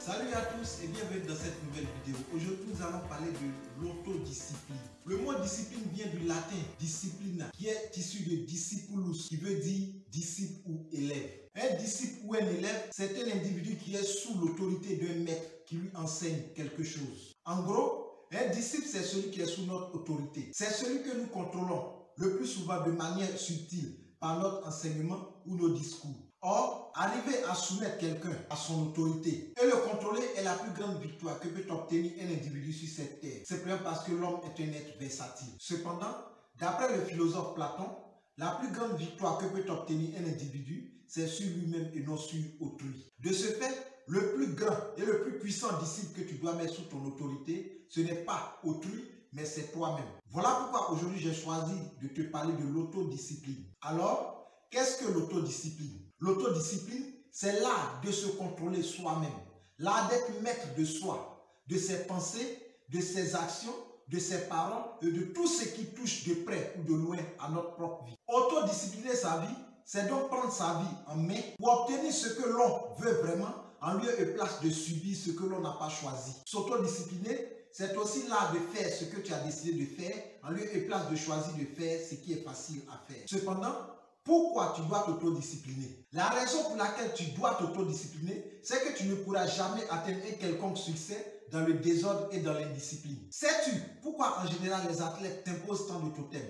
Salut à tous et bienvenue dans cette nouvelle vidéo. Aujourd'hui, nous allons parler de l'autodiscipline. Le mot discipline vient du latin disciplina, qui est issu de discipulus, qui veut dire disciple ou élève. Un disciple ou un élève, c'est un individu qui est sous l'autorité d'un maître qui lui enseigne quelque chose. En gros, un disciple, c'est celui qui est sous notre autorité. C'est celui que nous contrôlons le plus souvent de manière subtile par notre enseignement ou nos discours. Or, arriver à soumettre quelqu'un à son autorité et le contrôler est la plus grande victoire que peut obtenir un individu sur cette terre. Simplement parce que l'homme est un être versatile. Cependant, d'après le philosophe Platon, la plus grande victoire que peut obtenir un individu, c'est sur lui-même et non sur autrui. De ce fait, le plus grand et le plus puissant disciple que tu dois mettre sous ton autorité, ce n'est pas autrui, mais c'est toi-même. Voilà pourquoi aujourd'hui j'ai choisi de te parler de l'autodiscipline. Alors, qu'est-ce que l'autodiscipline? L'autodiscipline, c'est l'art de se contrôler soi-même, l'art d'être maître de soi, de ses pensées, de ses actions, de ses paroles et de tout ce qui touche de près ou de loin à notre propre vie. Autodiscipliner sa vie, c'est donc prendre sa vie en main pour obtenir ce que l'on veut vraiment en lieu et place de subir ce que l'on n'a pas choisi. S'autodiscipliner, c'est aussi l'art de faire ce que tu as décidé de faire en lieu et place de choisir de faire ce qui est facile à faire. Cependant, pourquoi tu dois t'autodiscipliner? La raison pour laquelle tu dois t'autodiscipliner, c'est que tu ne pourras jamais atteindre un quelconque succès dans le désordre et dans l'indiscipline. Sais-tu pourquoi en général les athlètes t'imposent tant de totems?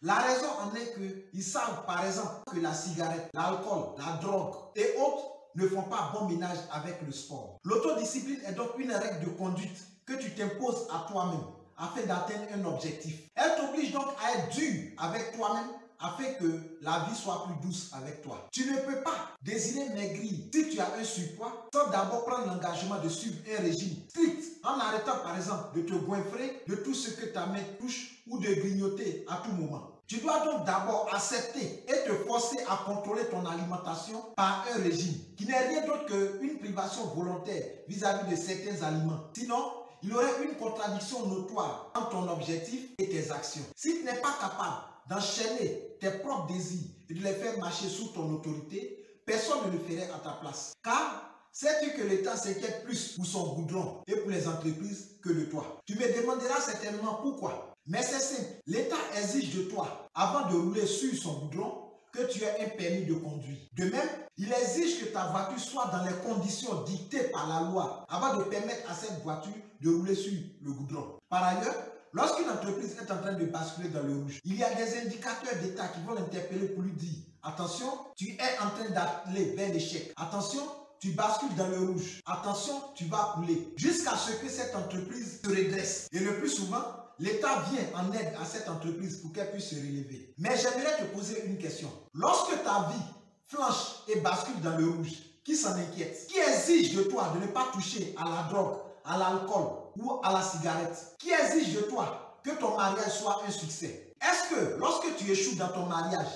La raison en est qu'ils savent par exemple que la cigarette, l'alcool, la drogue et autres ne font pas bon ménage avec le sport. L'autodiscipline est donc une règle de conduite que tu t'imposes à toi-même afin d'atteindre un objectif. Elle t'oblige donc à être dur avec toi-même afin que la vie soit plus douce avec toi. Tu ne peux pas désirer maigrir si tu as un surpoids sans d'abord prendre l'engagement de suivre un régime strict en arrêtant par exemple de te goinfrer de tout ce que ta main touche ou de grignoter à tout moment. Tu dois donc d'abord accepter et te forcer à contrôler ton alimentation par un régime qui n'est rien d'autre qu'une privation volontaire vis-à-vis de certains aliments. Sinon, il y aurait une contradiction notoire entre ton objectif et tes actions. Si tu n'es pas capable d'enchaîner tes propres désirs et de les faire marcher sous ton autorité, personne ne le ferait à ta place. Car sais-tu que l'État s'inquiète plus pour son goudron et pour les entreprises que de toi? Tu me demanderas certainement pourquoi. Mais c'est simple, l'État exige de toi, avant de rouler sur son goudron, que tu aies un permis de conduire. De même, il exige que ta voiture soit dans les conditions dictées par la loi avant de permettre à cette voiture de rouler sur le goudron. Par ailleurs, lorsqu'une entreprise est en train de basculer dans le rouge, il y a des indicateurs d'État qui vont l'interpeller pour lui dire « Attention, tu es en train d'aller vers l'échec. Attention, tu bascules dans le rouge. Attention, tu vas couler. » Jusqu'à ce que cette entreprise se redresse. Et le plus souvent, l'État vient en aide à cette entreprise pour qu'elle puisse se relever. Mais j'aimerais te poser une question. Lorsque ta vie flanche et bascule dans le rouge, qui s'en inquiète? Qui exige de toi de ne pas toucher à la drogue, à l'alcool ou à la cigarette? Qui exige de toi que ton mariage soit un succès? Est-ce que lorsque tu échoues dans ton mariage,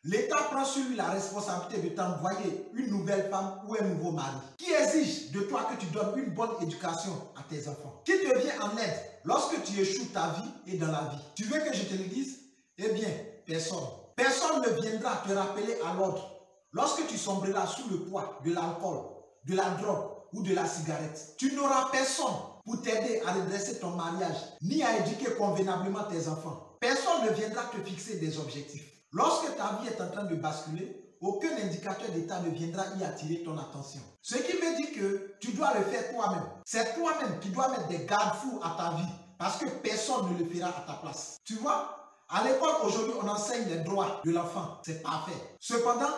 l'État prend sur lui la responsabilité de t'envoyer une nouvelle femme ou un nouveau mari? Qui exige de toi que tu donnes une bonne éducation à tes enfants? Qui te vient en aide lorsque tu échoues ta vie et dans la vie? Tu veux que je te le dise? Eh bien, personne. Personne ne viendra te rappeler à l'ordre lorsque tu sombreras sous le poids de l'alcool, de la drogue ou de la cigarette. Tu n'auras personne pour t'aider à redresser ton mariage, ni à éduquer convenablement tes enfants. Personne ne viendra te fixer des objectifs. Lorsque ta vie est en train de basculer, aucun indicateur d'État ne viendra y attirer ton attention. Ce qui veut dire que tu dois le faire toi-même. C'est toi-même qui dois mettre des garde-fous à ta vie parce que personne ne le fera à ta place. Tu vois, à l'école aujourd'hui, on enseigne les droits de l'enfant. C'est parfait. Cependant,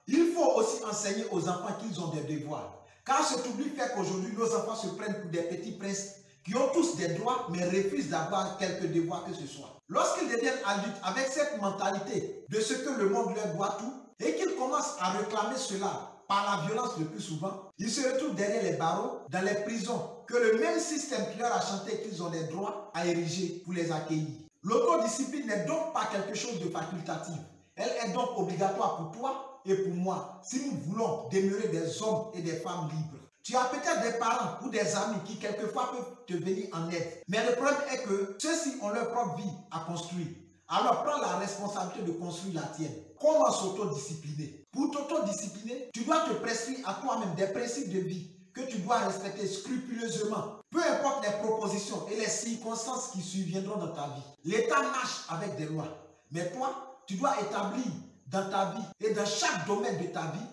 il faut aussi enseigner aux enfants qu'ils ont des devoirs. Car cet oubli fait qu'aujourd'hui, nos enfants se prennent pour des petits princes qui ont tous des droits mais refusent d'avoir quelques devoirs que ce soit. Lorsqu'ils deviennent adultes avec cette mentalité de ce que le monde leur doit tout et qu'ils commencent à réclamer cela par la violence le plus souvent, ils se retrouvent derrière les barreaux, dans les prisons, que le même système qui leur a chanté qu'ils ont des droits a érigé pour les accueillir. L'autodiscipline n'est donc pas quelque chose de facultatif. Elle est donc obligatoire pour toi et pour moi si nous voulons demeurer des hommes et des femmes libres. Tu as peut-être des parents ou des amis qui quelquefois peuvent te venir en aide. Mais le problème est que ceux-ci ont leur propre vie à construire. Alors prends la responsabilité de construire la tienne. Comment s'autodiscipliner? Pour t'autodiscipliner, tu dois te prescrire à toi-même des principes de vie que tu dois respecter scrupuleusement. Peu importe les propositions et les circonstances qui surviendront dans ta vie. L'État marche avec des lois. Mais toi, tu dois établir dans ta vie et dans chaque domaine de ta vie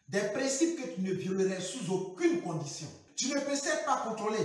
des principes que tu ne violerais sous aucune condition. Tu ne peux certes pas contrôler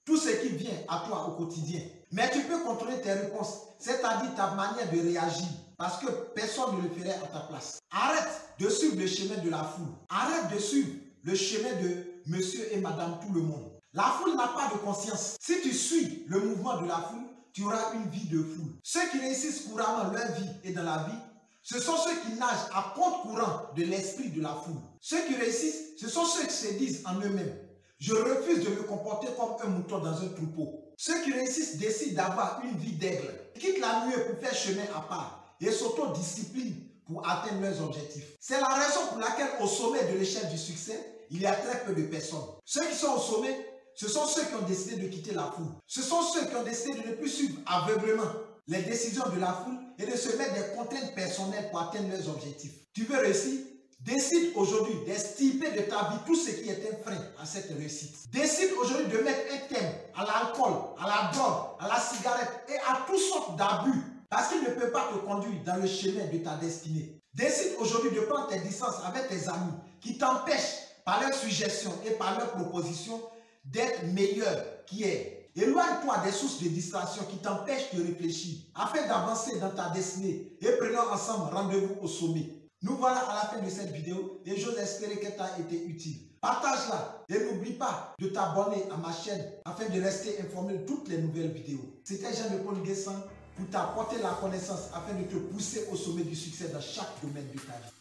tout ce qui vient à toi au quotidien, mais tu peux contrôler tes réponses, c'est-à-dire ta manière de réagir, parce que personne ne le ferait à ta place. Arrête de suivre le chemin de la foule. Arrête de suivre le chemin de monsieur et madame tout le monde. La foule n'a pas de conscience. Si tu suis le mouvement de la foule, tu auras une vie de foule. Ceux qui réussissent couramment leur vie et dans la vie, ce sont ceux qui nagent à contre-courant de l'esprit de la foule. Ceux qui réussissent, ce sont ceux qui se disent en eux-mêmes: je refuse de me comporter comme un mouton dans un troupeau. Ceux qui réussissent décident d'avoir une vie d'aigle, quittent la nuée pour faire chemin à part et s'autodisciplinent pour atteindre leurs objectifs. C'est la raison pour laquelle au sommet de l'échelle du succès, il y a très peu de personnes. Ceux qui sont au sommet, ce sont ceux qui ont décidé de quitter la foule. Ce sont ceux qui ont décidé de ne plus suivre aveuglément les décisions de la foule et de se mettre des contraintes personnelles pour atteindre leurs objectifs. Tu veux réussir? Décide aujourd'hui d'extirper de ta vie tout ce qui est un frein à cette réussite. Décide aujourd'hui de mettre un terme à l'alcool, à la drogue, à la cigarette et à toutes sortes d'abus parce qu'il ne peut pas te conduire dans le chemin de ta destinée. Décide aujourd'hui de prendre tes distances avec tes amis qui t'empêchent par leurs suggestions et par leurs propositions d'être meilleur qu'hier. Éloigne-toi des sources de distraction qui t'empêchent de réfléchir afin d'avancer dans ta destinée et prenons ensemble rendez-vous au sommet. Nous voilà à la fin de cette vidéo et j'ose espérer qu'elle t'a été utile. Partage-la et n'oublie pas de t'abonner à ma chaîne afin de rester informé de toutes les nouvelles vidéos. C'était Jean-Paul Guessan pour t'apporter la connaissance afin de te pousser au sommet du succès dans chaque domaine de ta vie.